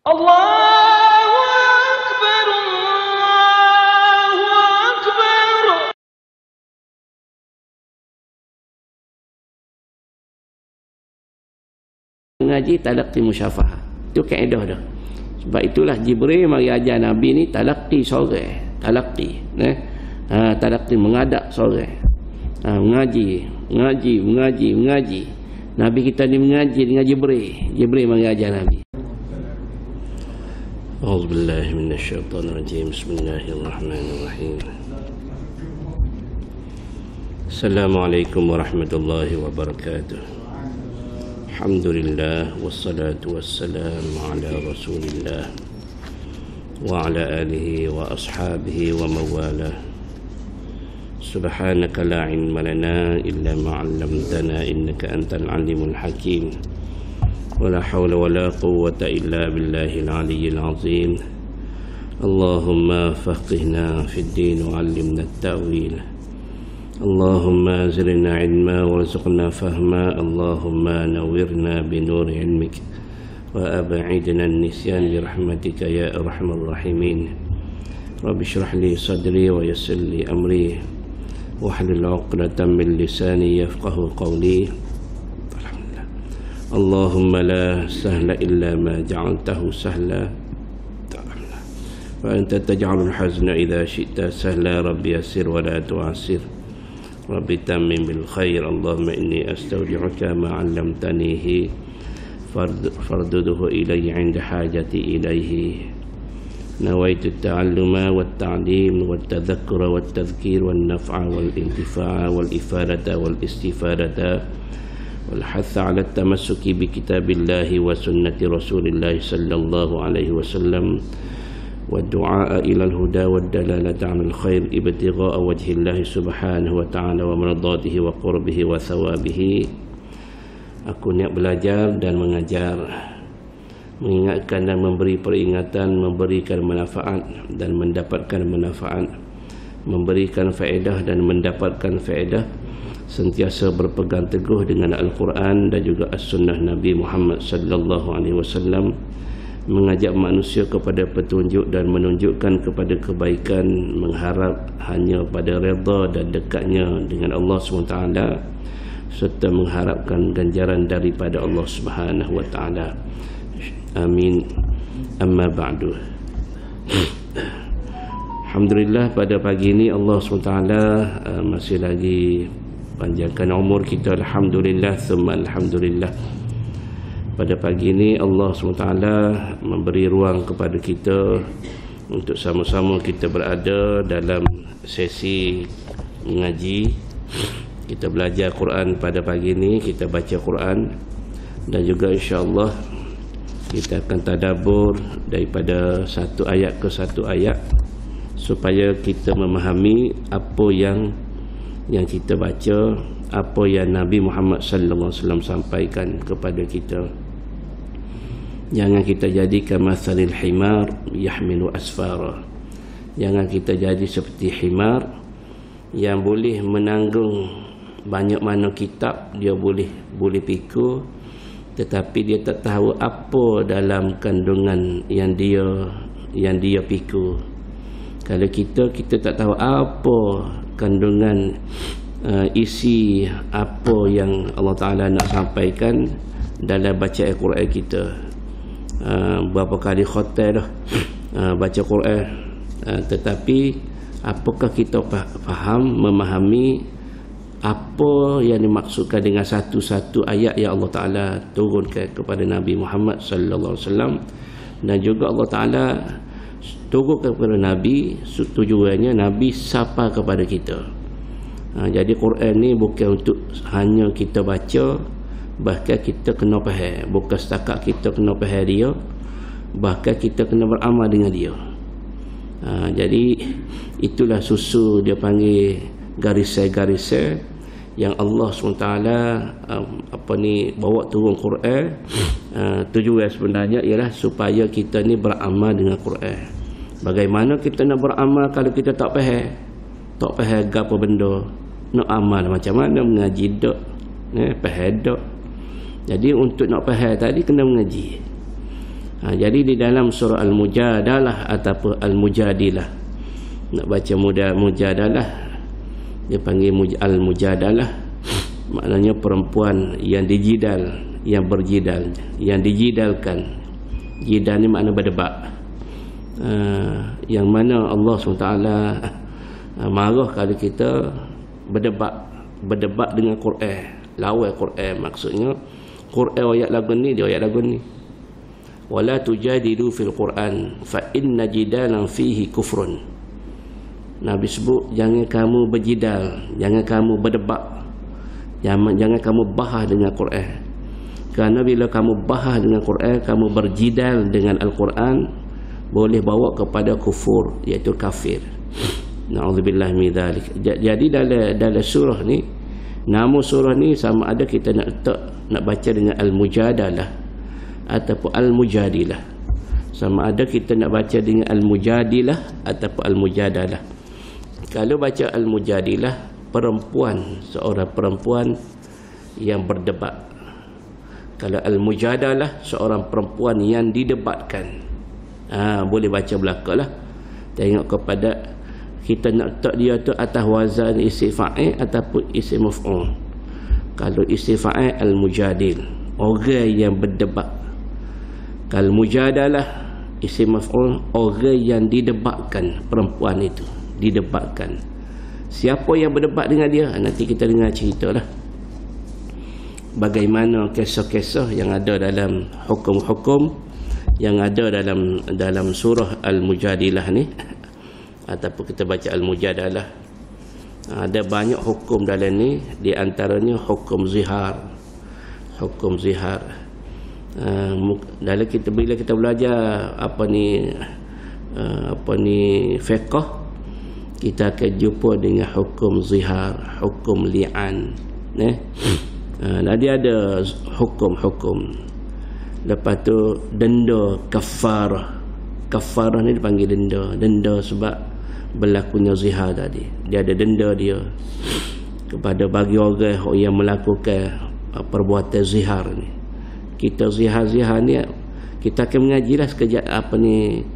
Allahu Akbar, Allahu Akbar. Mengaji talaqi musyafahah. Itu kaedah dah. Sebab itulah Jibril mari ajar Nabi ni talaqi sorang. Talaqi. Talaqi mengadap sorang. Mengaji. Nabi kita ni mengaji dengan Jibril. Jibril mari ajar Nabi. A'udzubillahi minasyaitonirrajim. Bismillahirrahmanirrahim. Assalamualaikum warahmatullahi wabarakatuh. Alhamdulillah wassalatu wassalamu ala Rasulillah wa ala alihi wa ashabihi wa mawalah. Subhanaka la ilma lana illa ma 'allamtana innaka antal alimul hakim. Wala hawla wala quwwata illa billahil aliyyil azim. Allahumma faqihna fid din wa 'allimna at-ta'wil. Allahumma zidna ilma warzuqna fahma. Allahumma nawwirna binur ilmik wa ab'idna an-nisyan bi rahmatika ya arhamar rahimin. Rabbi shrah li sadri wa yassir li amri wahlul 'uqdatam min lisani yafqahu qawli. Allahumma la sahla illa ma ja'altahu sahla wa anta taj'alul hazna idha syi'ta sahla. Rabbi yassir wa la tu'assir. Rabbi tammim bil khair. Allahumma inni astaudi'uka ma 'allamtanihi farduduhu ilayya 'inda hajati ilayhi. Nawaitu at-ta'alluma wat-ta'lim wat-tadhakkura wat-tadhkir wan-naf'a wal-intifa'a wal-ifadata wal-istifadata wal-hath 'ala at-tamassuki bi kitabillahi wa sunnati rasulillahi sallallahu alaihi wasallam wad-du'a ila al-huda wad-dalalata 'ala al-khair ibtigha'a wajhillahi subhanahu wa ta'ala wa maradatihi wa qurbihi wa thawabihi. Aku niat belajar dan mengajar, mengingatkan dan memberi peringatan, memberikan manfaat dan mendapatkan manfaat, memberikan faedah dan mendapatkan faedah, sentiasa berpegang teguh dengan Al-Quran dan juga As-Sunnah Nabi Muhammad sallallahu alaihi wasallam, mengajak manusia kepada petunjuk dan menunjukkan kepada kebaikan, mengharap hanya pada redha dan dekatnya dengan Allah SWT, serta mengharapkan ganjaran daripada Allah Subhanahu wa taala. Amin. Amma ba'du. Alhamdulillah, pada pagi ini Allah SWT masih lagi panjangkan umur kita. Alhamdulillah thumma alhamdulillah. Pada pagi ini Allah SWT memberi ruang kepada kita untuk sama-sama kita berada dalam sesi mengaji. Kita belajar Quran pada pagi ini, kita baca Quran, dan juga insya-Allah kita akan tadabbur daripada satu ayat ke satu ayat supaya kita memahami apa yang kita baca, apa yang Nabi Muhammad sallallahu alaihi wasallam sampaikan kepada kita. Jangan kita jadikan masalil himar yahmilu asfara. Jangan kita jadi seperti himar yang boleh menanggung banyak mana kitab, dia boleh pikul, tetapi dia tak tahu apa dalam kandungan yang dia pikul. Kalau kita tak tahu apa kandungan isi apa yang Allah Ta'ala nak sampaikan dalam baca Al-Quran kita. Berapa kali khatam dah baca Quran, tetapi apakah kita faham, memahami apa yang dimaksudkan dengan satu-satu ayat yang Allah Ta'ala turunkan kepada Nabi Muhammad sallallahu alaihi wasallam, dan juga Allah Ta'ala turunkan kepada Nabi, tujuannya Nabi sapa kepada kita. Jadi Quran ni bukan untuk hanya kita baca, bahkan kita kena faham. Bukan setakat kita kena faham dia, bahkan kita kena beramal dengan dia. Jadi itulah susu dia panggil garis-garis yang Allah SWT bawa turun Quran. Tujuan sebenarnya ialah supaya kita ni beramal dengan Quran. Bagaimana kita nak beramal kalau kita tak faham apa benda, nak amal macam mana, mengaji dak, faham dak. Jadi untuk nak faham tadi kena mengaji. Jadi di dalam surah Al-Mujadalah ataupun Al-Mujadilah, nak baca Mujadalah dia panggil Al-Mujadalah, maknanya perempuan yang dijidal, yang berjidal, yang dijidalkan. Jidal ni makna berdebat. Yang mana Allah SWT marah kalau kita berdebat dengan Quran, lawan Quran. Maksudnya Quran ayat lagu ni, dia ayat lagu ni. Wala tujadilu fil Quran fa inna jidalan fihi kufrun. Nabi sebut jangan kamu berjidal, jangan kamu berdebat, jangan kamu bahas dengan Quran. Kerana bila kamu bahas dengan Quran, kamu berjidal dengan Al-Quran, boleh bawa kepada kufur, iaitu kafir. Na'udzubillah min dzalik. Jadi dalam surah ni, nama surah ni sama ada kita nak baca dengan Al-Mujadalah ataupun Al-Mujadilah. Sama ada kita nak baca dengan Al-Mujadilah ataupun Al-Mujadalah. Kalau baca Al-Mujadilah, seorang perempuan yang berdebat. Kalau Al-Mujadalah, seorang perempuan yang didebatkan. Boleh baca belakanglah. Tengok kepada kita nak letak dia tu atas wazan isim fa'il ataupun isim maf'ul. Kalau isim fa'il, Al-Mujadil, orang yang berdebat. Kalau Mujadalah, isim maf'ul, orang yang didebatkan. Perempuan itu didebatkan. Siapa yang berdebat dengan dia? Nanti kita dengar ceritalah bagaimana kisah-kisah yang ada dalam hukum-hukum yang ada dalam surah Al-Mujadilah ni, ataupun kita baca Al-Mujadalah. Ada banyak hukum dalam ni, di antaranya hukum zihar. Hukum zihar. Dalam bila kita belajar apa ni fiqh, kita akan jumpa dengan hukum zihar, hukum li'an. Dia ada hukum-hukum. Lepas tu denda kafarah. Kafarah ni dipanggil denda. Denda sebab berlakunya zihar tadi. Dia ada denda dia kepada bagi orang yang melakukan perbuatan zihar ni. Kita zihar ni kita akan mengajilah sekejap apa ni.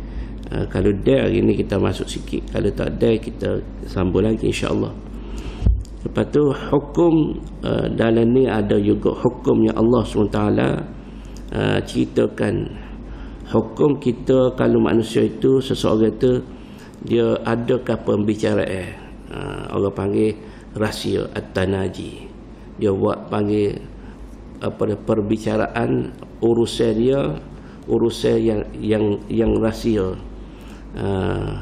Kalau dah hari ni kita masuk sikit, kalau tak ada kita sambung lagi insya-Allah. Lepas tu hukum dalam ni ada juga hukum yang Allah SWT ceritakan. Hukum kita kalau manusia itu, seseorang itu dia adakah pembicaraan, orang panggil rahsia at-tanaji. Dia buat panggil perbicaraan urusan dia, urusan yang rahsia.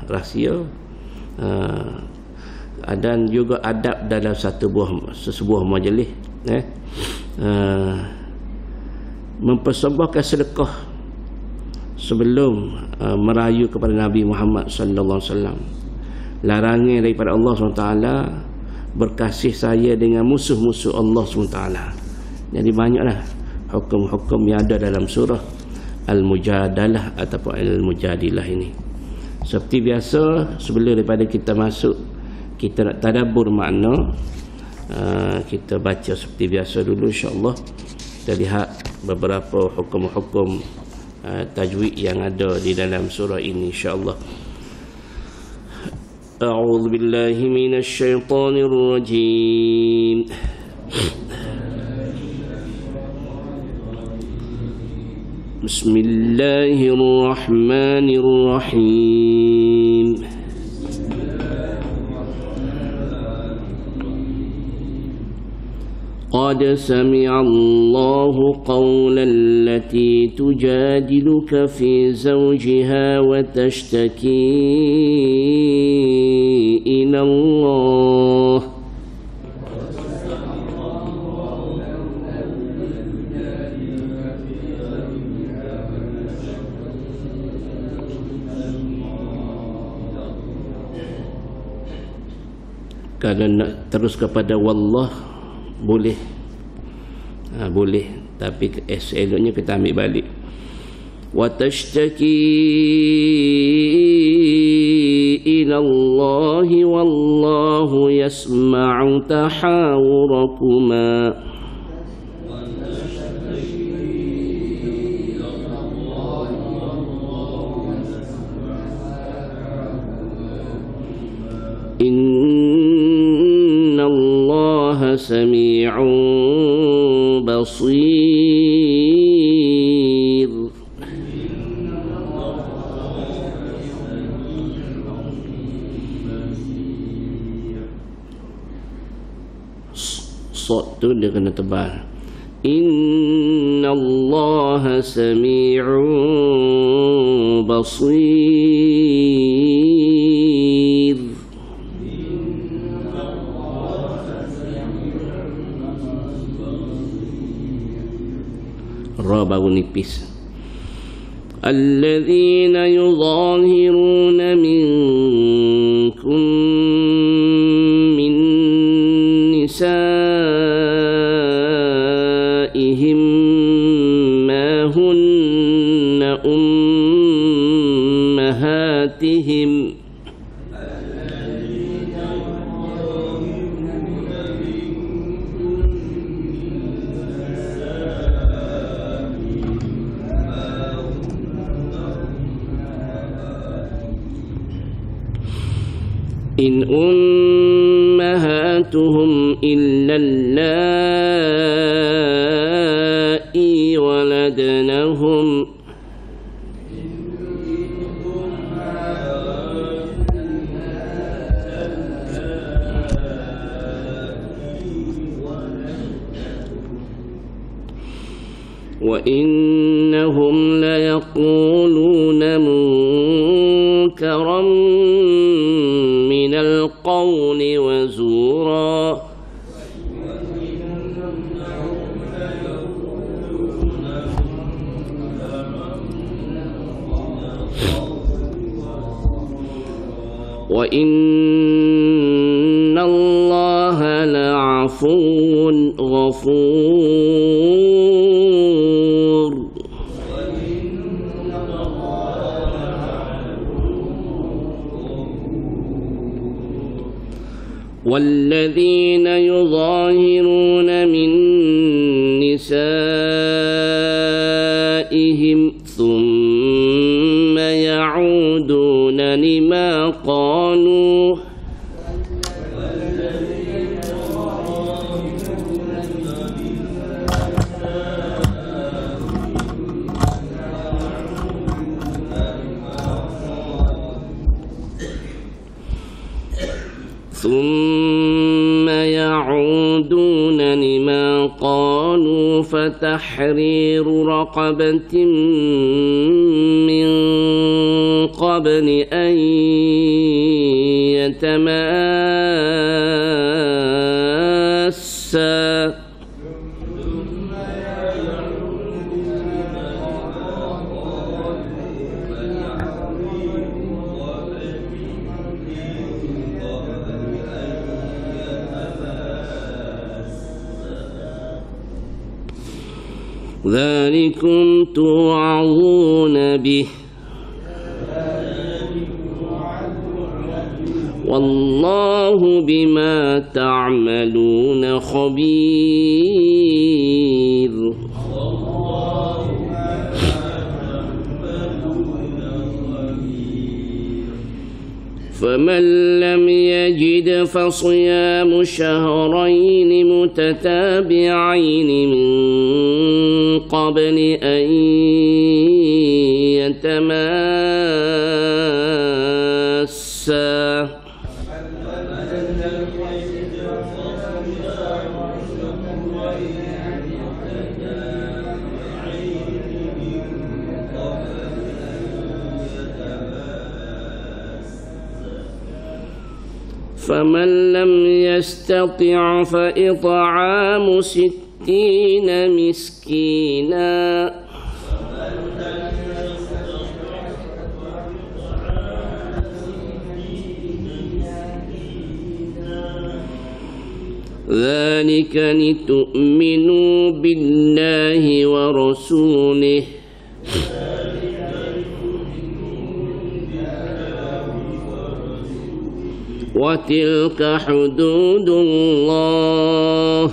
Rahsia. Dan juga adab dalam sesebuah majlis, mempersembahkan sedekah sebelum merayu kepada Nabi Muhammad sallallahu alaihi wasallam. Larangan daripada Allah SWT berkasih saya dengan musuh-musuh Allah SWT. Jadi banyaklah hukum-hukum yang ada dalam surah Al-Mujadalah ataupun Al-Mujadilah ini. Seperti biasa, sebelum daripada kita masuk, kita nak tadabbur makna, kita baca seperti biasa dulu insya-Allah. Kita lihat beberapa hukum-hukum tajwid yang ada di dalam surah ini insya-Allah. A'udzu billahi minasy syaithanir rajim. Bismillahirrahmanirrahim. قد سمع الله قول التي تجادلك في زوجها وتشتكي إلى الله Kalau nak terus kepada wallah boleh, boleh, tapi eloknya kita ambil balik. Wa tashtaki ila Allah wallahu yasma'u tahawurakuma. سميع بصير. Sod tu dia kena tebal. Innallaha sami'un basir. Ra baru nipis. Alladzina yudhahiruna minkum min nisaihim ma hunna ummahatihim in ummahatuhum illa allai waladnahum wa innahum la yaquluna munkaran minal qawli wa zura. Wa inna Allaha la'afuwun ghafur. والذين يظاهرون من نسائهم ثم يعودون لما قالوا فتحرير رقبة من قبل أن يتماسا ذلكم توعظون به والله بما تعملون خبير. فمن لم يجد فصيام شهرين متتابعين من قبل أن يتماسا فمن لم يستطع فإطعام 60 مسكينا ذلك لتؤمنوا بالله ورسوله وتلك حدود الله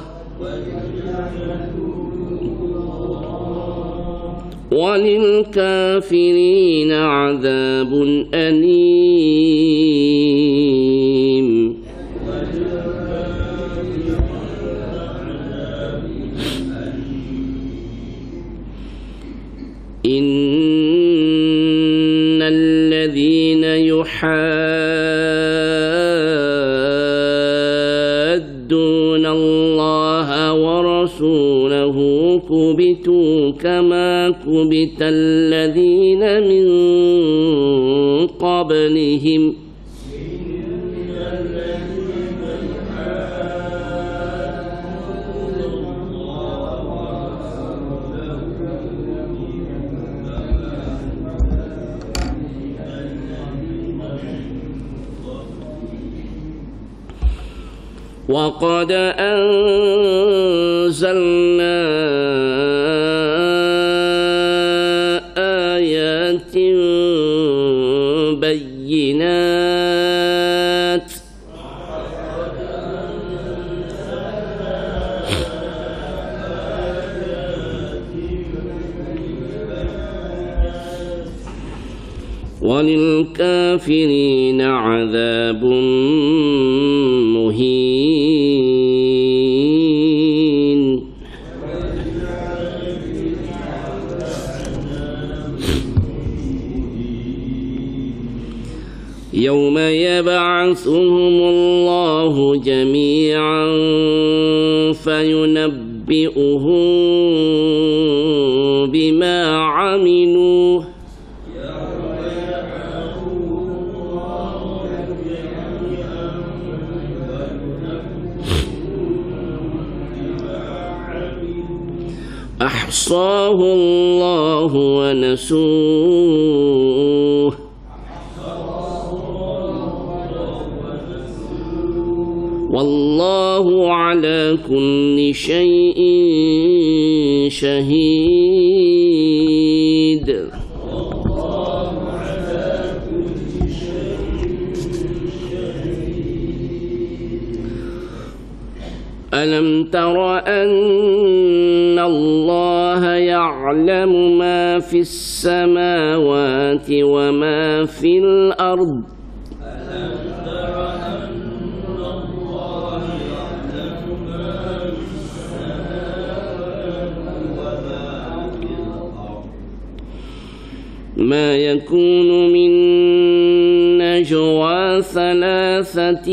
وللكافرين عذاب أليم. الذين يحادون الله ورسوله كبتوا كما كبت الذين من قبلهم وقد أنزلنا آيات بينات وللكافرين عذاب مهين يوم يبعثهم الله جميعا فينبئهم بما عملوا أحصاه الله ونسوه والله على كل شيء شهيد ألم تر أن الله يعلم ما في السماوات وما في الأرض ما يكون من نجوى ثلاثة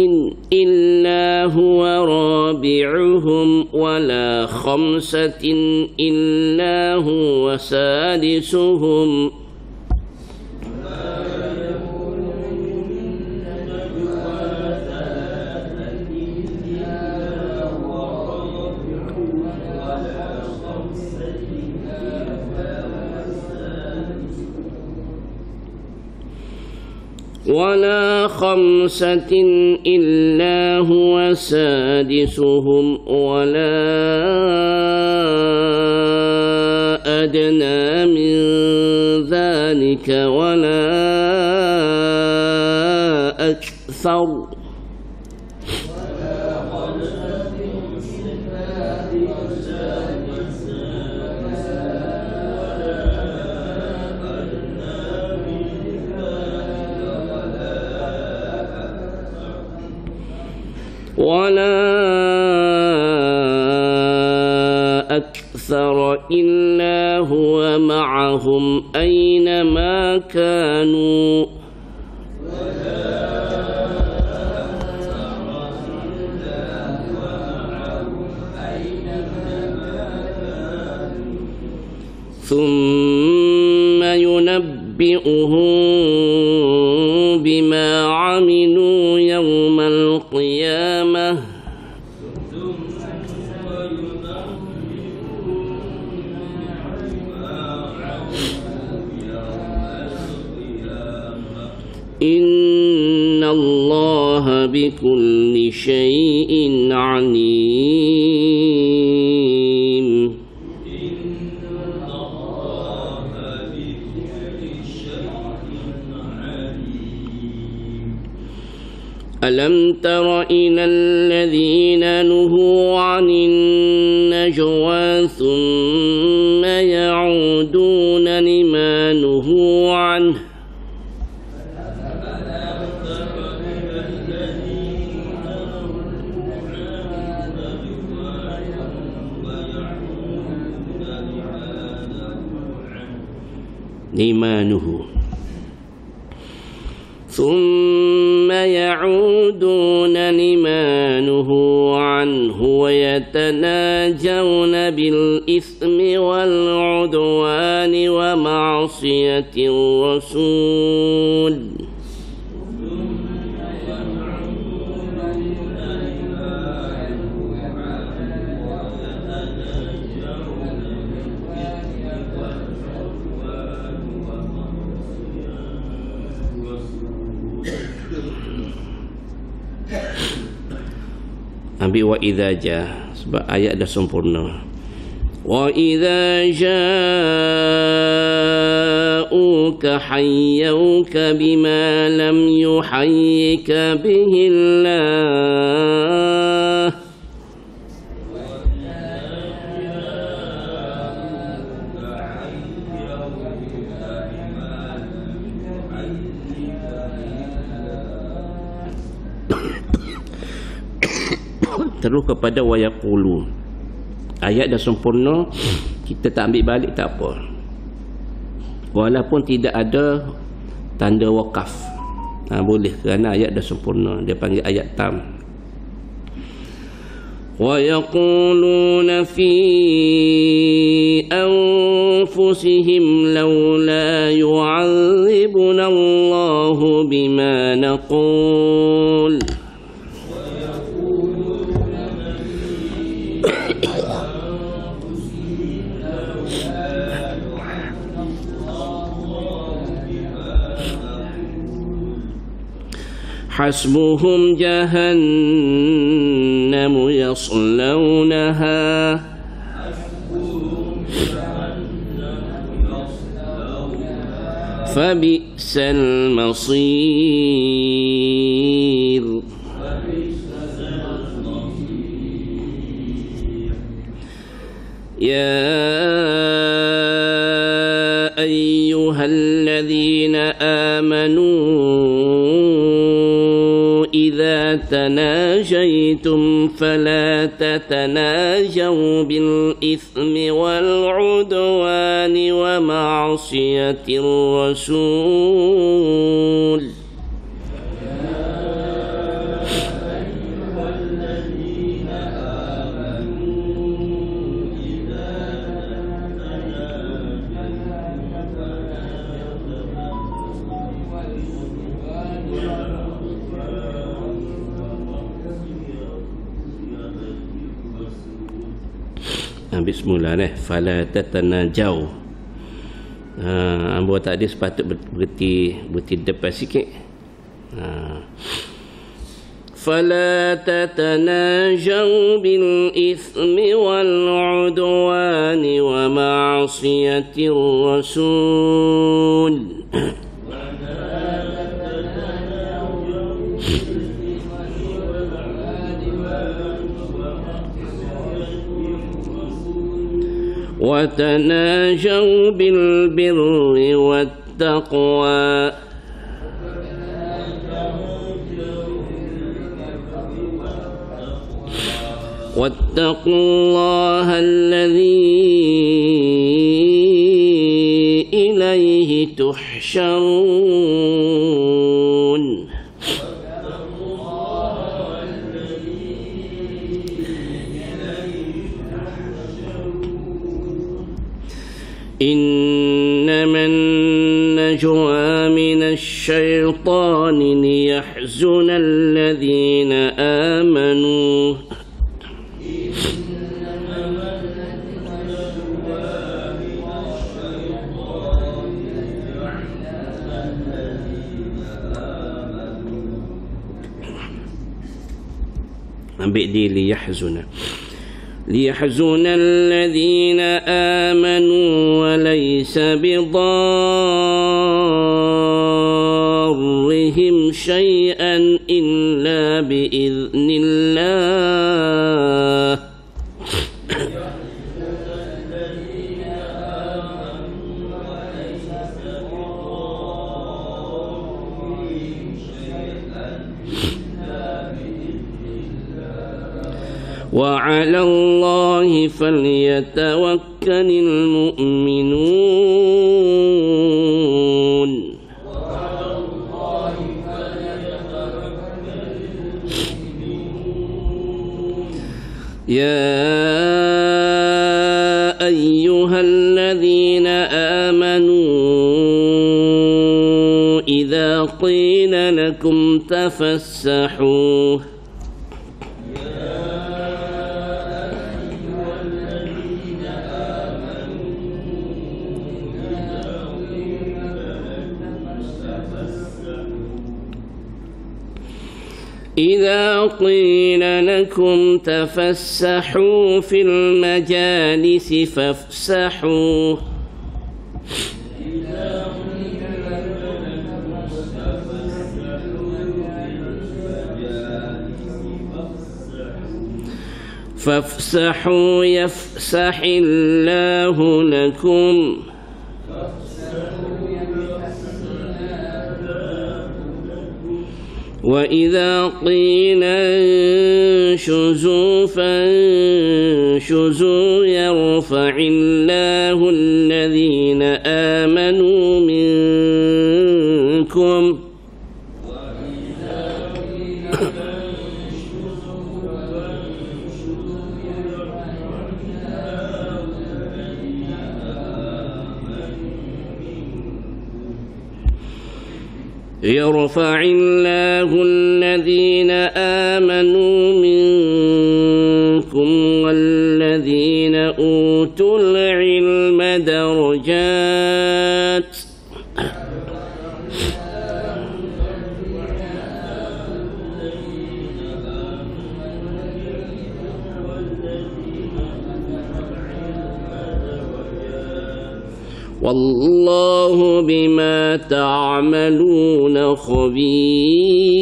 إلا هو رابعهم ولا خمسة إلا هو سادسهم ولا خمسة إلا هو سادسهم ولا أدنى من ذلك ولا أكثر إلا هو معهم أينما كانوا ثم ينبئهم بما عملوا يوم القيامة إن الله بكل شيء عليم ألم تر إلى الذين نهوا عن النجوى ثم يعودون لما نهوا عنه لما نهوا ثم يعودون لما نهوا عنه ويتناجون بالإثم والعدوان ومعصية الرسول ambil wa idza ja sebab ayat dah sempurna. Wa idza ja'uka hayyuka bima lam yuhayyika bihi Allah terus kepada wayaqulu. Ayat dah sempurna, kita tak ambil balik tak apa, walaupun tidak ada tanda wakaf, boleh, kerana ayat dah sempurna. Dia panggil ayat tam. وَيَقُولُونَ فِي أَنفُسِهِمْ لَوْلَا يُعَذِّبُنَا اللَّهُ بِمَا نَقُولُ حسبهم جهنم يصلونها فبئس المصير يا أيها الذين آمنوا إذا تناجيتم فلا تتناجوا بالإثم والعدوان ومعصية الرسول Bismillah fala tatanajau. Ambo tadi sepatut berhenti depan sikit. Fala tatanajau bil ithmi wal udwani wa ma'siyatir rasul. وتناجوا بالبر والتقوى واتقوا الله الذي إليه تحشرون إنما النجوى من الشيطان ليحزن الذين آمنوا ambil di ليحزن الذين آمنوا وليس بضارهم شيئا إلا بإذن الله وعلى الله فليتوكل المؤمنون يا أيها الذين آمنوا إذا قيل لكم تفسحوا إذا قيل لكم تفسحوا في المجالس فافسحوا فافسحوا يفسح الله لكم وإذا قيل انشزوا فانشزوا يرفع الله الذين آمنوا منكم يرفع الله الذين آمنوا منكم والذين أوتوا العلم درجات والله بما تعملون خبير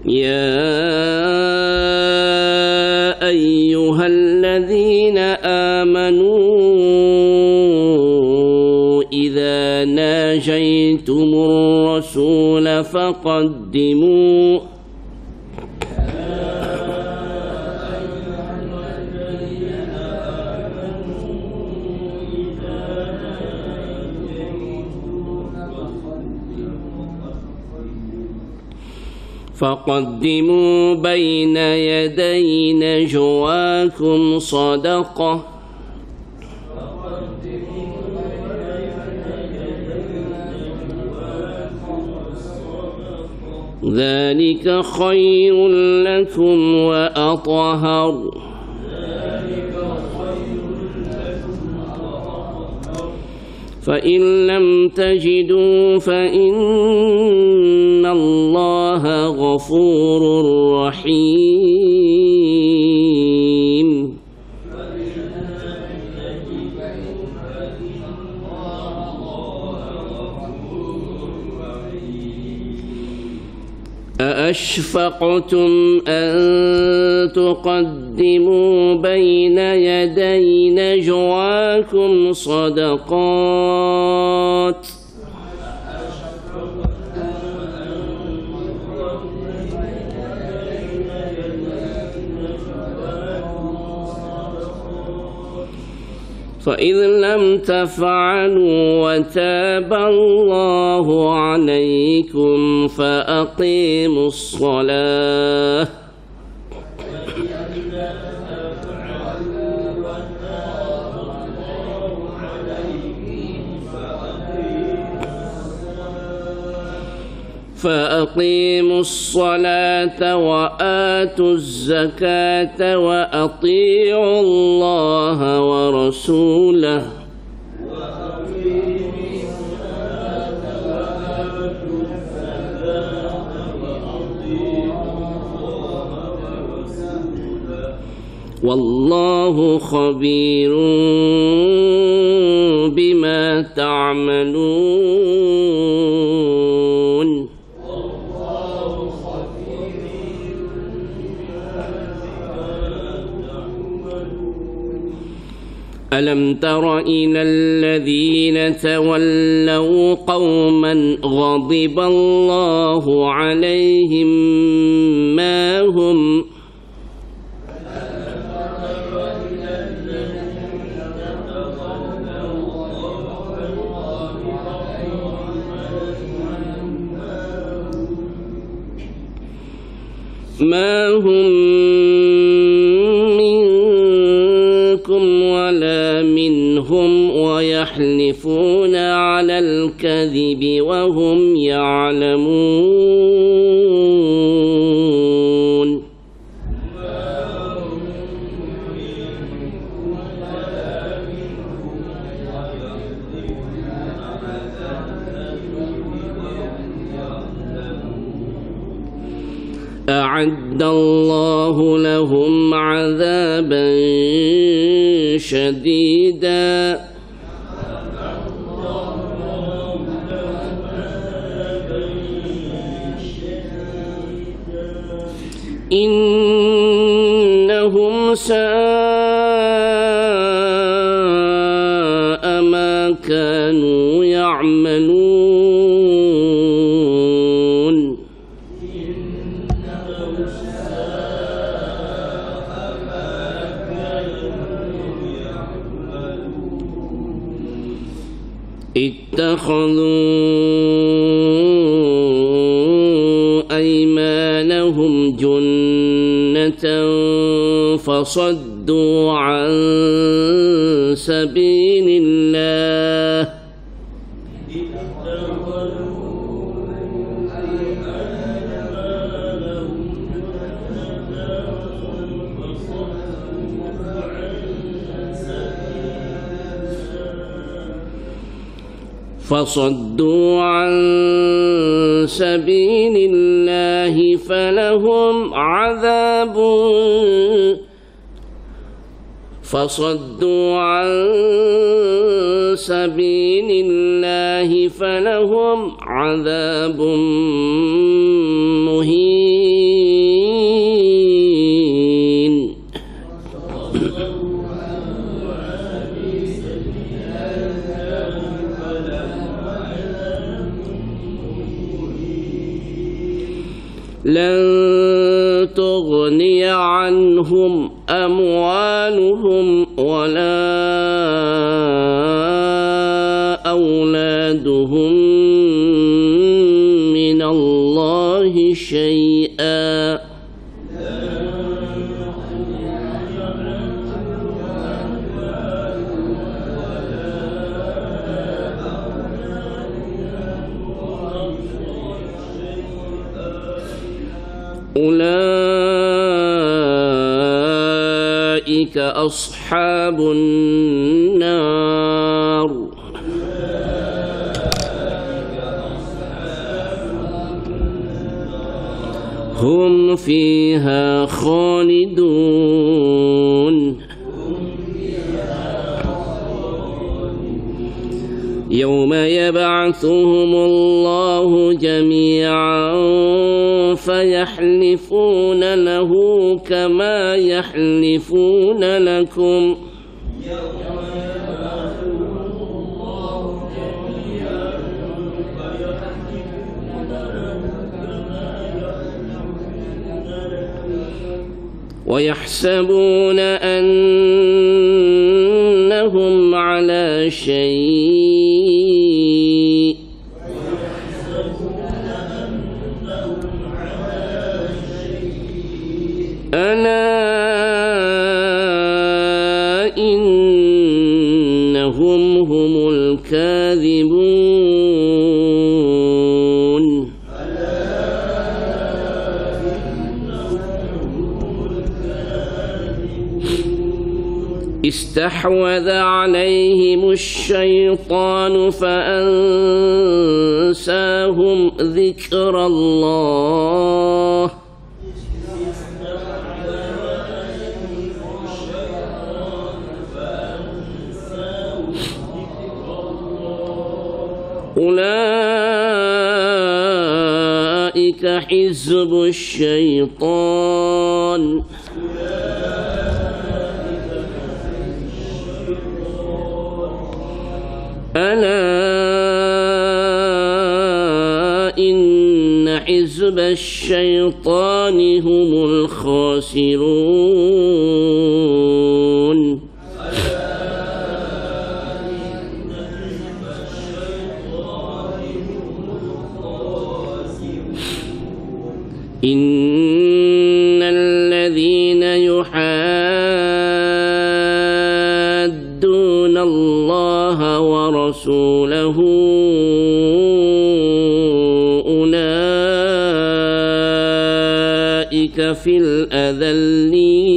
يا أيها الذين آمنوا إذا ناجيتم الرسول فقدموا بين يدي نجواكم صدقة ذلك خير لكم وأطهر فإن لم تجدوا فإن الله غفور رحيم أأشفقتم أن تقدموا بين يدي نجواكم صدقات فإذ لم تفعلوا وتاب الله عليكم فأقيموا الصلاة وآتوا الزكاة وأطيعوا الله ورسوله والله خبير بما تعملون ألم تر إلى الذين تولوا قوما غضب الله عليهم ما هم ما هم منكم ولا منهم ويحلفون على الكذب وهم يعلمون أعد الله لهم عذابا شديدا إنهم ساء ما كانوا يعملون اتخذوا أيمانهم جنة فصدوا عن سبيل الله فصدوا عن سبيل الله فلهم عذاب مهين لن تغني عنهم أموالهم ولا أولادهم من الله شيئا أولئك أصحاب النار هم فيها خالدون يوم يبعثهم الله جميعا فيحلفون له كما يحلفون لكم ويحسبون أنهم على شيء ألا إنهم هم الكاذبون استحوذ عليهم الشيطان فأنساهم ذكر الله أولئك حزب الشيطان ألا إن حزب الشيطان هم الخاسرون إن الذين يحادون الله ورسوله أولئك في الأذلين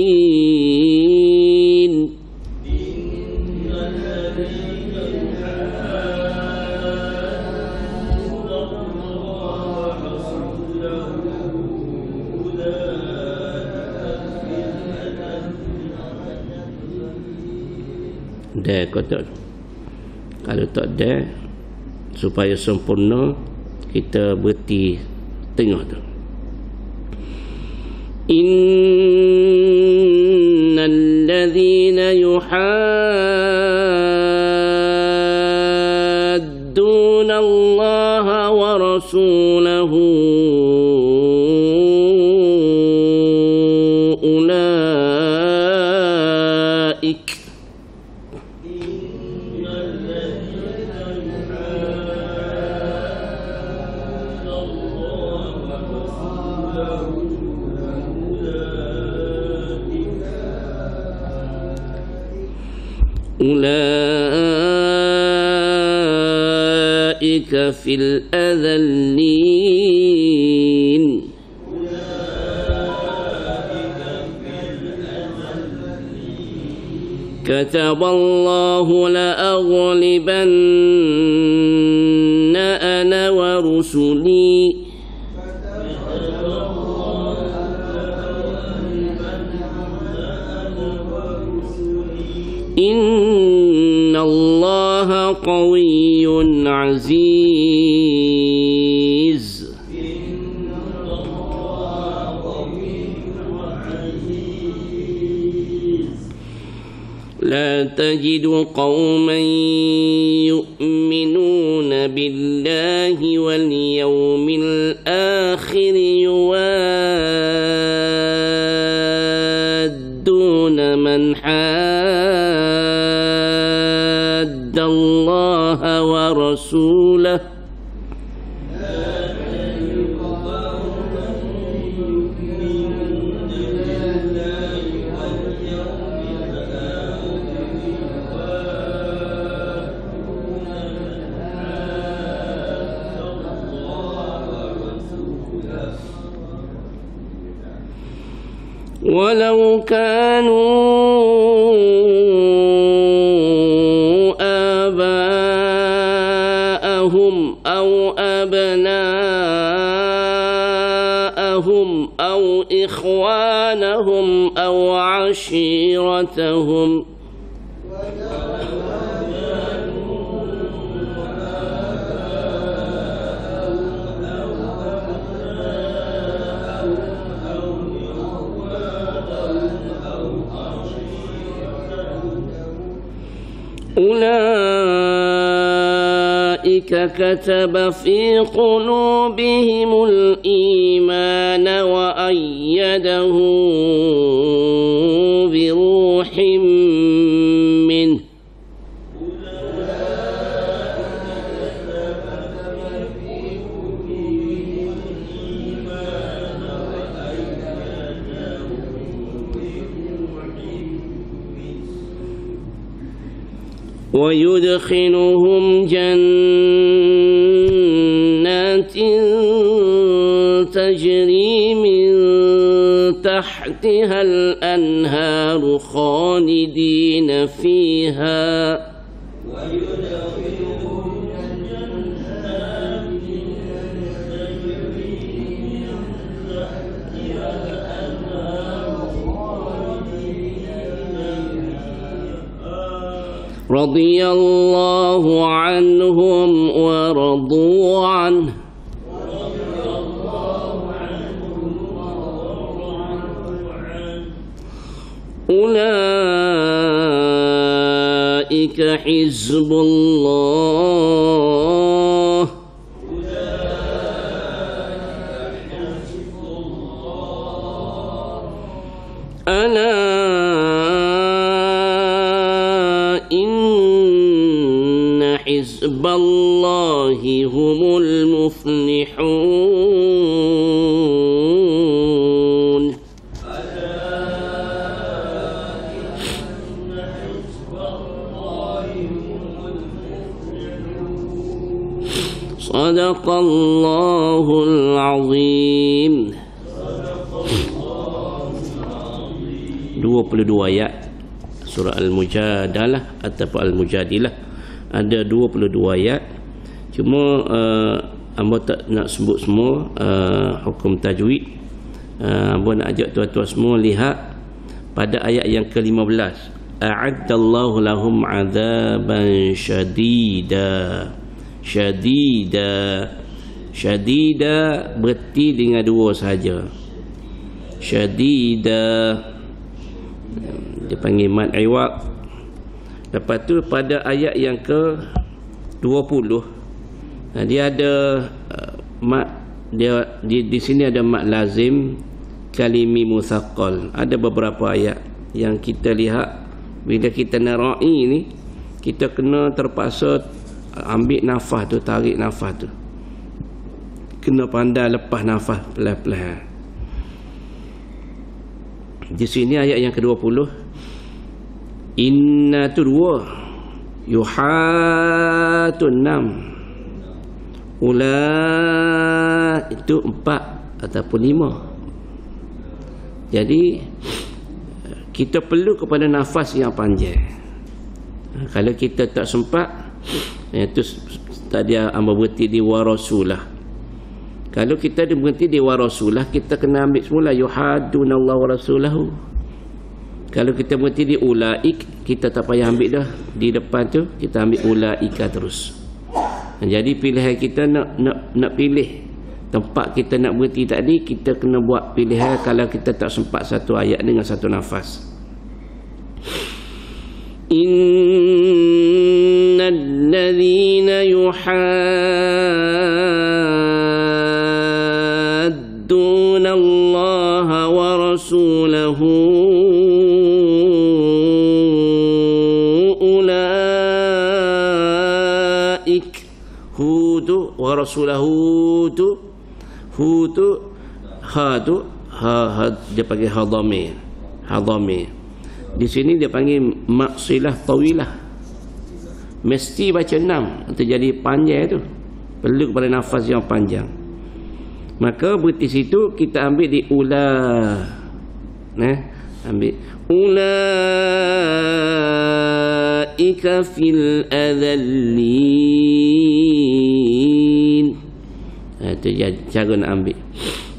Dah kata kalau tak ada supaya sempurna kita berhenti tengah tu. Innal ladzina yuhadduna Allah wa rasulahu ulaik أولئك في الأذلين كتب الله لأغلبن أنا ورسلي إن الله قوي عزيز لا تجد قوما يؤمنون بالله واليوم الآخر يوادون من حاد الله ورسوله ولو كانوا آباءهم أو أبناءهم أو إخوانهم أو عشيرتهم أولئك كتب في قلوبهم الإيمان وأيده بروح منه ويدخلهم جنات تجري من تحتها الأنهار خالدين فيها رضي الله عنهم ورضوا عنه أولئك حزب الله ألا إن حزب الله هم المفلحون Sadaqallahul azim. 22 ayat surah Al-Mujadalah ataupun Al-Mujadilah, ada 22 ayat. Cuma hamba tak nak sebut semua hukum tajwid. Hamba nak ajak tuan-tuan semua lihat pada ayat yang ke-15. A'addallahu lahum 'adzaban syadida. Syadida berarti dengan dua saja. Syadida dia panggil mad iwaq. Lepas tu pada ayat yang ke-20 dia ada mad, dia di sini ada mad lazim kalimi musaqqal. Ada beberapa ayat yang kita lihat bila kita narai ni, kita kena terpaksa ambil nafas tu, tarik nafas tu, kena pandai lepas nafas pelan-pelan. Di sini ayat yang ke-20, inna tu 2, yuhatun 6, ula itu 4 ataupun 5. Jadi kita perlu kepada nafas yang panjang. Kalau kita tak sempat, itu tadi hamba berhenti di warasulah. Kalau kita berhenti di warasulah, kita kena ambil semula yuhadunallahu wa rasulahu. Kalau kita berhenti di ulaik, kita tak payah ambil dah di depan tu, kita ambil ulaika terus. Jadi pilihan kita nak pilih tempat kita nak berhenti tadi, kita kena buat pilihan kalau kita tak sempat satu ayat dengan satu nafas. Innal ladzina yuhadduna Allah wa rasulahu ulaik hudu wa rasulahu tu hudu hadu ha dia panggil hadamir. Di sini dia panggil maksilah tawilah. Mesti baca 6 untuk jadi panjang tu. Perlu kepada nafas yang panjang. Maka berarti situ kita ambil di ula. Ambil ulaika fil adzallin. Itu cara nak ambil.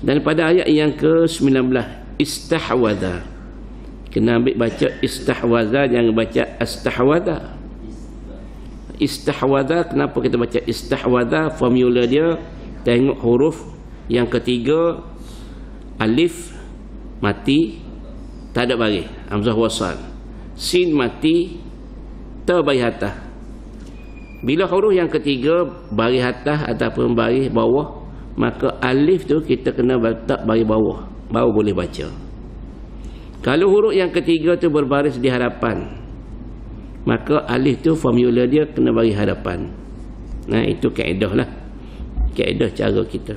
Dan pada ayat yang ke-19, istahwadha. Kena ambil baca istahwadha, jangan baca astahwadha. Istahwadha, kenapa kita baca istahwadha? Formula dia, tengok huruf yang ketiga, alif mati, tak ada baris, hamzah wasal. Sin mati, ta baris atas. Bila huruf yang ketiga baris atas ataupun baris bawah, maka alif tu kita kena letak baris bawah, baru boleh baca. Kalau huruf yang ketiga tu berbaris di hadapan, maka alif tu formula dia kena baris hadapan. Itu kaedah lah, kaedah cara kita.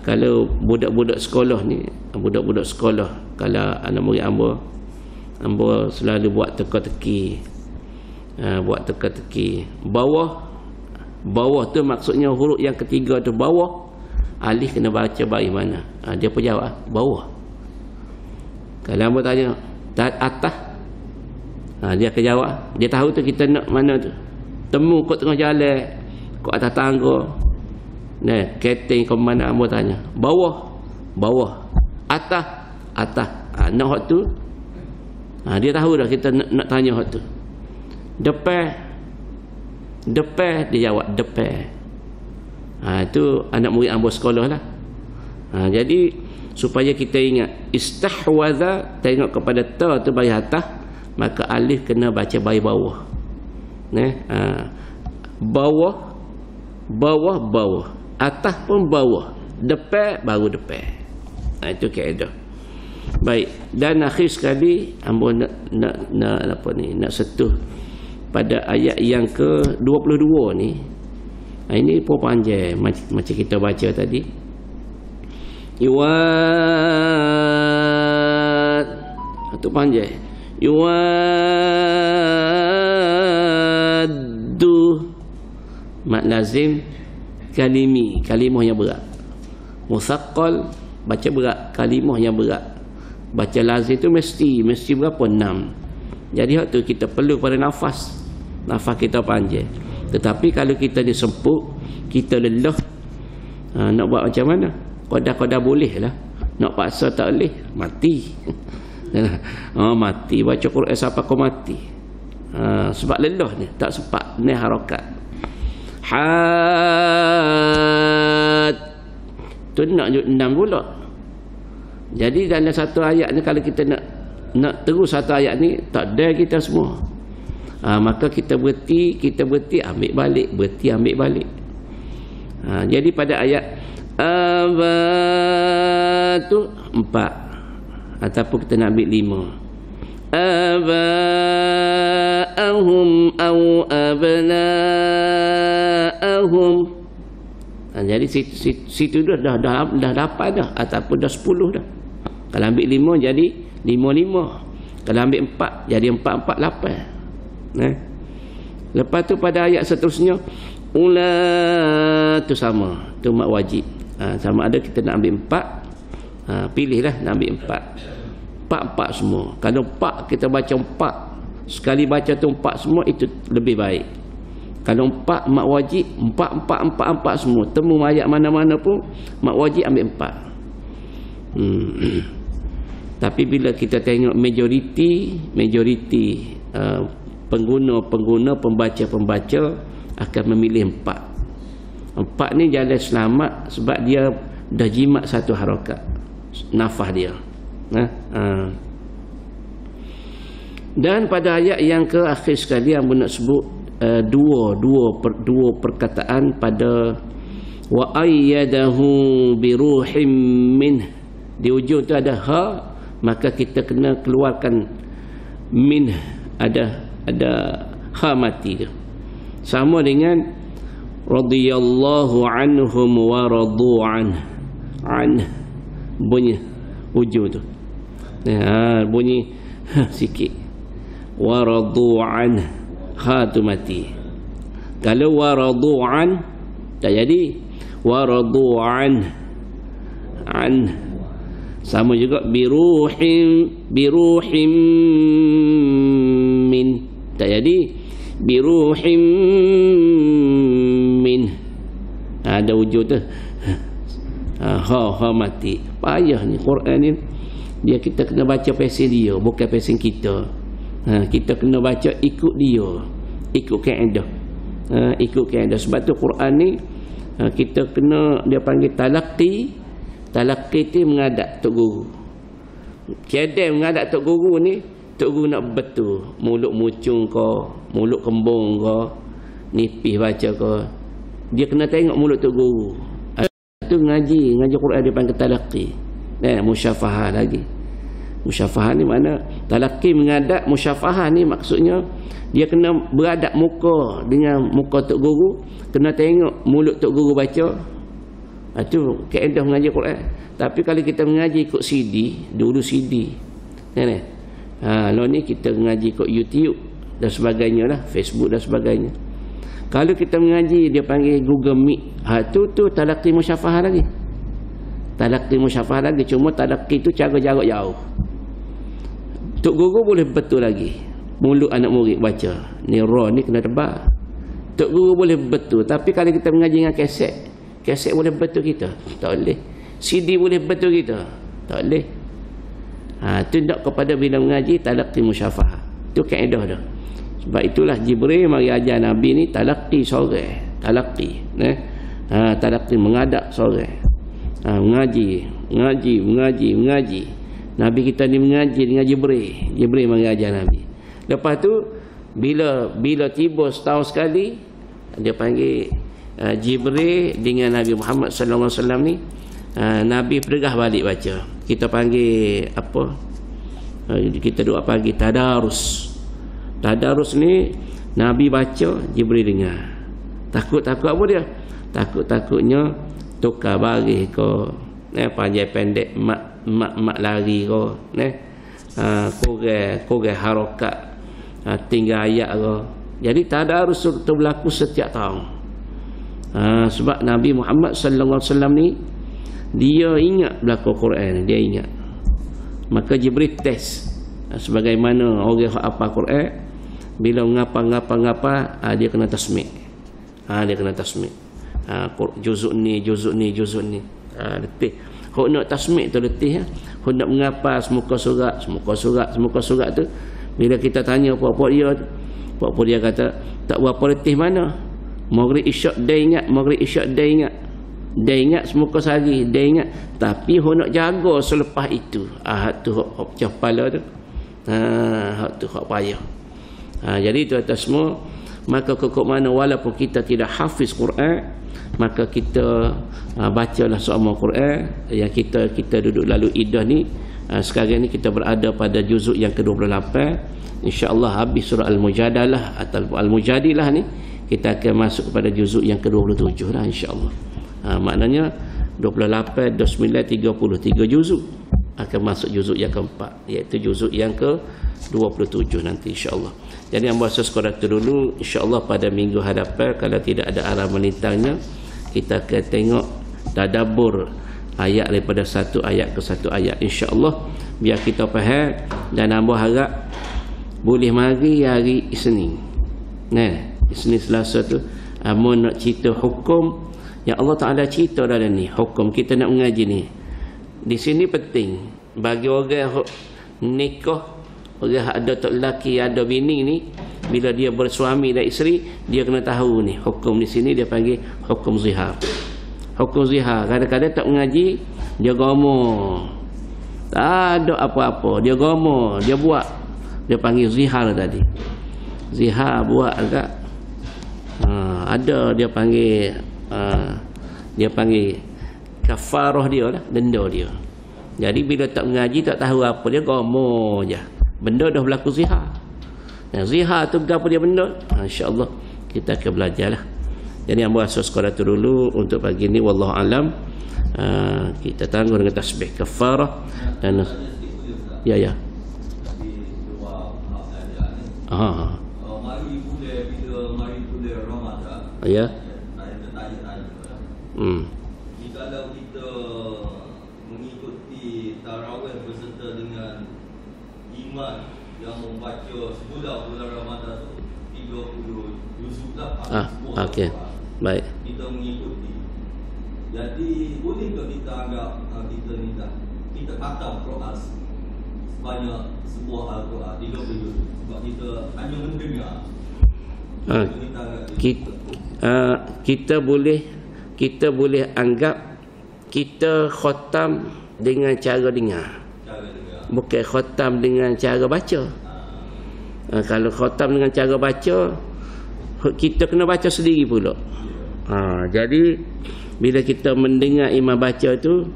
Kalau budak-budak sekolah ni, budak-budak sekolah, kalau anak murid hamba selalu buat teka-teki, buat teka-teki. Bawah tu maksudnya huruf yang ketiga tu bawah, alif kena baca baris mana? Dia pun jawab bawah. Kalau hamba tanya atas, dia akan jawab. Dia tahu tu kita nak mana tu. Temu kat tengah jalan, kat atas tangga, keteng ke mana, hamba tanya bawah, atas. Nak hak tu, dia tahu dah kita nak tanya hak tu. Depan, dia jawab depan. Itu anak murid hamba sekolah lah. Jadi supaya kita ingat, istahwadha, tengok kepada ta tu baris atas, maka alif kena baca baris bawah. Bawah, atas pun bawah, depan baru depan. Itu kaedah. Baik, dan akhir sekali hamba nak sentuh pada ayat yang ke-22 ni. Ini pun panjang macam kita baca tadi. Itu panjang. Yuwaddu mad lazim kalimi, kalimah yang berat. Musaqqal baca berat, kalimah yang berat. Baca lazim tu mesti berapa? 6. Jadi hak tu kita perlu pada nafas kita panjang. Tetapi kalau kita disemput, kita lelah, nak buat macam mana? Qadar boleh lah, nak paksa tak boleh, mati. Mati baca Quran sampai kau mati. Sebab lelah ni, tak sempat ni harakat. Had tu nak 6 pula. Jadi dalam satu ayat ni, kalau kita nak terus satu ayat ni, tak ada kita semua. Maka kita berhenti, ambil balik, berhenti, ambil balik. Jadi pada ayat tu 4, ataupun kita nak ambil 5. Aba'ahum aw abna'ahum. Jadi situ dah dapat dah, ataupun dah 10 dah. Kalau ambil 5 jadi 5. Kalau ambil 4 jadi 4, 8. Lepas tu pada ayat seterusnya, ula tu sama, tu mak wajib. Sama ada kita nak ambil 4, pilihlah nak ambil 4 semua. Kalau 4 kita baca 4 sekali, baca tu 4 semua, itu lebih baik. Kalau 4 mak wajib, 4 semua. Temu ayat mana-mana pun mak wajib ambil 4. Tapi bila kita tengok majoriti pengguna, pembaca akan memilih 4 ni jalan selamat, sebab dia dah jimat satu harakat nafas dia. Dan pada ayat yang ke akhir sekali, yang nak sebut dua perkataan pada wa ayyadahu bi ruhim min. Di ujung tu ada ha, maka kita kena keluarkan min, ada ha mati tu. Sama dengan radhiyallahu anhum wa radu an bunyi ujung tu. Bunyi sikit. Wa radu an, ha tu mati. Kalau wa radu an tak jadi. Wa radu an sama juga biruhim min tak jadi. Biruhim min, ada wujud tu. Ha mati. Payah ni Quran ni, dia kita kena baca pesen dia, bukan pesen kita. Kita kena baca ikut dia, ikut kaedah. Sebab tu Quran ni kita kena, dia panggil talaqi tu menghadap tok guru. Tiada menghadap tok guru ni, tok guru nak betul, mulut mucung ke, mulut kembung ke, nipis baca ke, dia kena tengok mulut tok guru. Itu ngaji Quran dia panggil talaqi. Musyafahah lagi. Musyafahah ni mana? Talaqi menghadap, musyafahah ni maksudnya dia kena beradab muka dengan muka tok guru, kena tengok mulut tok guru baca. Itu kaedah mengaji Quran. Tapi kalau kita mengaji ikut CD, dulu CD kan. Lalu ni kita mengaji ikut YouTube dan sebagainya lah, Facebook dan sebagainya. Kalau kita mengaji, dia panggil Google Meet. Tu talaqi musyafahah lagi. Cuma talaqi tu cara jarak jauh. Tok guru boleh betul lagi, mulut anak murid baca. Ni ra ni kena tebal. Tok guru boleh betul. Tapi kalau kita mengaji dengan kaset boleh betul kita? Tak boleh. CD boleh betul kita? Tak boleh. Itu nak kepada bila mengaji talaqi musyafahah. Itu kaedah dah. Sebab itulah Jibril mari ajar Nabi ni talaqi sore. Talaqi menghadap sore. Mengaji. Nabi kita ni mengaji dengan Jibril mari ajar Nabi. Lepas tu bila tiba setahun sekali, dia panggil Jibril dengan Nabi Muhammad sallallahu alaihi wasallam ni, Nabi pergah balik baca. Kita panggil apa? Kita doa panggil tadarus. Tadarus ni Nabi baca, Jibril dengar. Takut apa dia? Takutnya tukar baris ke, panjang pendek mak lari ke, kurang harakat, tinggal ayat ke. Jadi tadarus tu berlaku setiap tahun. Sebab Nabi Muhammad sallallahu alaihi wasallam ni dia ingat belaka Quran, dia ingat. Maka Jibril test sebagaimana orang hafal Quran, bila ngapa dia kena tasmih. Dia kena tasmih. Juzuk ni letih. Hok nak tasmih tu letih. Hok nak mengapa semuka surat tu, bila kita tanya apa-apa dia kata tak berapa letih mana. Maghrib isyak dia ingat. Dia ingat semuka sehari, dia ingat. Tapi hok nak jaga selepas itu. Hak tu hok pecah kepala tu. Hak tu hak payah. Jadi tuan-tuan semua, maka kekok mana walaupun kita tidak hafiz Quran, maka kita bacalah semua Quran. Yang kita duduk lalu iddah ni, sekarang ni kita berada pada juzuk yang ke-28. InsyaAllah habis surah Al-Mujadalah atau Al-Mujadilah ni, kita akan masuk kepada juzuk yang ke-27 lah insyaAllah. Maknanya 28, 29, 30 3 juzuk akan masuk juzuk yang keempat, iaitu juzuk yang ke-27 nanti insyaAllah. Jadi yang bahasa sekolah itu dulu, insyaAllah pada minggu hadapan kalau tidak ada arah melintangnya, kita akan tengok tadabbur ayat daripada satu ayat ke satu ayat insyaAllah, biar kita faham. Dan hamba harap boleh mari hari Isnin. Isnin Selasa tu amun nak cerita hukum yang Allah Ta'ala cerita dalam ni, hukum kita nak mengaji ni. Di sini penting bagi orang nikah, orang ada tok lelaki, ada bini ni, bila dia bersuami dan isteri, dia kena tahu ni hukum. Di sini dia panggil hukum zihar. Hukum zihar kadang-kadang tak mengaji, dia gomoh, tak ada apa-apa, dia gomoh, dia buat, dia panggil zihar tadi. Zihar buat agak ada dia panggil kafarah dia lah, denda dia. Jadi bila tak mengaji, tak tahu apa, dia gomoh je, benda dah berlaku zihar. Zihar tu apa dia benda? InsyaAllah kita akan belajar lah. Jadi yang bahasa sekolah tu dulu untuk pagi ni, wallahu alam. Kita tangguh dengan tasbih kafarah dan ya. Ya. Kalau kita mengikuti tarawih berserta dengan imam yang membaca sebulan bulan Ramadan tu 30 juzuk lah. Okey. Baik. Kita mengikuti. Jadi bolehkah kita anggap kita khatam Quran sebanyak sebuah Al-Quran 30 juzuk sebab kita hanya mendengar. Kita boleh anggap kita khatam dengan cara dengar, bukan khatam dengan cara baca. Kalau khatam dengan cara baca, kita kena baca sendiri pula. Jadi bila kita mendengar imam baca tu,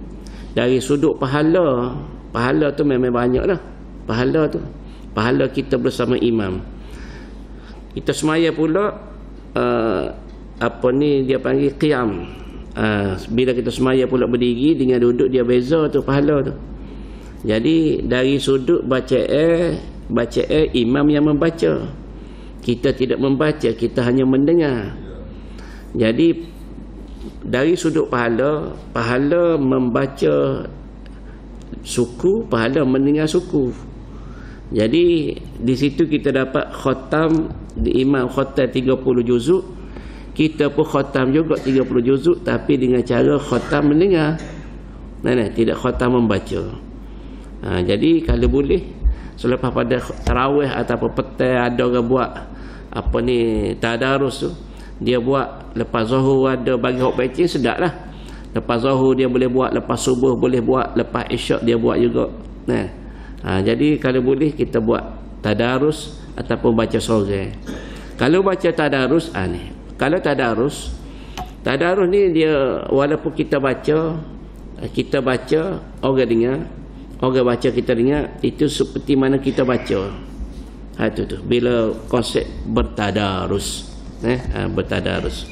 dari sudut pahala tu memang banyak lah. Pahala kita bersama imam. Kita semaya pula dia panggil qiyam. Bila kita semaya pula berdiri dengan duduk, dia beza tu pahala tu. Jadi dari sudut bacaan imam yang membaca, kita tidak membaca, kita hanya mendengar. Jadi dari sudut pahala membaca suku, pahala mendengar suku. Jadi di situ kita dapat khatam, imam khatam 30 juzuk, kita pun khatam juga 30 juzuk, tapi dengan cara khatam mendengar. Tidak khatam membaca. Jadi kalau boleh selepas pada tarawih ataupun petang, ada orang buat tadarus tu, dia buat lepas zuhur, ada bagi hok pecing sedaplah. Lepas zuhur dia boleh buat, lepas subuh boleh buat, lepas isyak dia buat juga. Jadi kalau boleh kita buat tadarus ataupun baca sorang. Kalau baca tadarus kalau tadarus ni dia walaupun kita baca orang dengar, orang baca kita dengar, itu seperti mana kita baca. Itu tu bila konsep bertadarus. Bertadarus.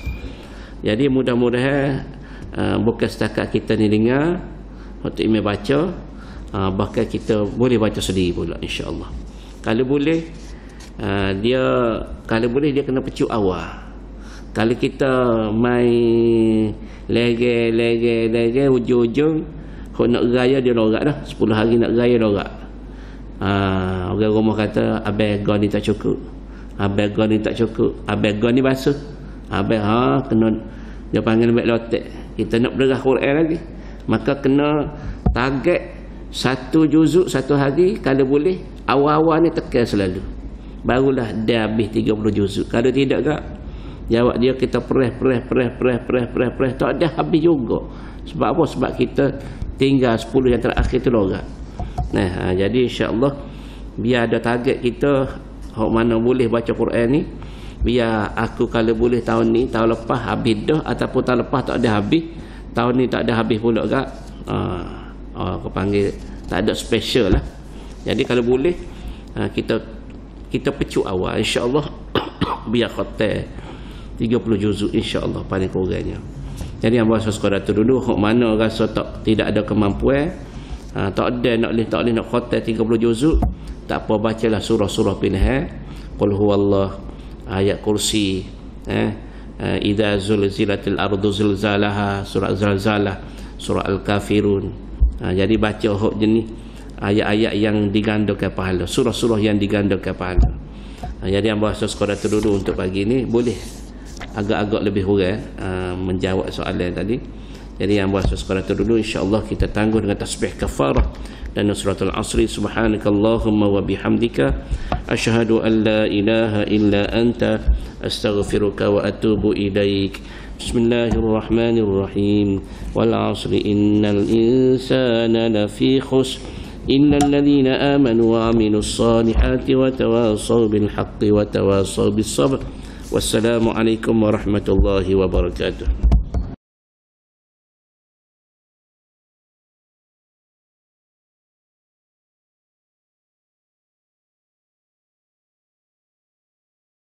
Jadi mudah-mudahan bukan setakat kita ni dengar waktu imam baca, bahkan kita boleh baca sendiri pula insya-Allah. Kalau boleh dia kena pecuk awal. Kalau kita main lege ujung-ujung kau nak raya dia lorak dah. 10 hari nak raya lorak. Orang rumah kata abang ni tak cukup. Abang ni tak cukup. Abang ni basuh. Abang kena dia panggil ambil lotek. Kita nak berderah Quran lagi. Maka kena target 1 juzuk 1 hari kalau boleh. Awal-awal ni tekan selalu. Barulah dia habis 30 juzuk. Kalau tidak kak, jawab dia kita press tak ada habis juga. Sebab apa? Sebab kita tinggal 10 yang terakhir tu lorak. Nah, jadi insya-Allah biar ada target kita hok mana boleh baca Quran ni. Biar aku kalau boleh tahun ni, tahun lepas habis dah, ataupun tahun lepas tak ada habis, tahun ni tak ada habis pula kak. Aku panggil tak ada special lah. Jadi kalau boleh kita pecut awal insya-Allah biar khatam 30 juzuk insya-Allah paling kurangnya. Jadi yang bahasa sekolah tu dulu hok mana rasa tidak ada kemampuan, tak boleh nak khatam 30 juzuk, tak apa bacalah surah-surah pilihan. Qul huwallah, ayat kursi, idza zulzilatil ardu zilzalaha, surah zalzalah, surah al-kafirun. Jadi baca hok jenis ayat-ayat yang digandakan pahala, surah-surah yang digandakan pahala. Jadi yang bahasa sekolah tu dulu untuk pagi ni boleh agak-agak lebih kurang menjawab soalan tadi. Jadi yang bahasa sekolah tu dulu insya-Allah kita tangguh dengan tasbih kafarah dan suratul asri. Subhanakallahumma wa bihamdika asyhadu an la ilaha illa anta astaghfiruka wa atubu ilaik. Bismillahirrahmanirrahim. Wal 'asri innal insana lafi khusr illa alladhina amanu wa 'amilus solihati wa tawasaw bil haqqi wa tawasaw bis sabr. Wassalamu alaikum warahmatullahi wabarakatuh.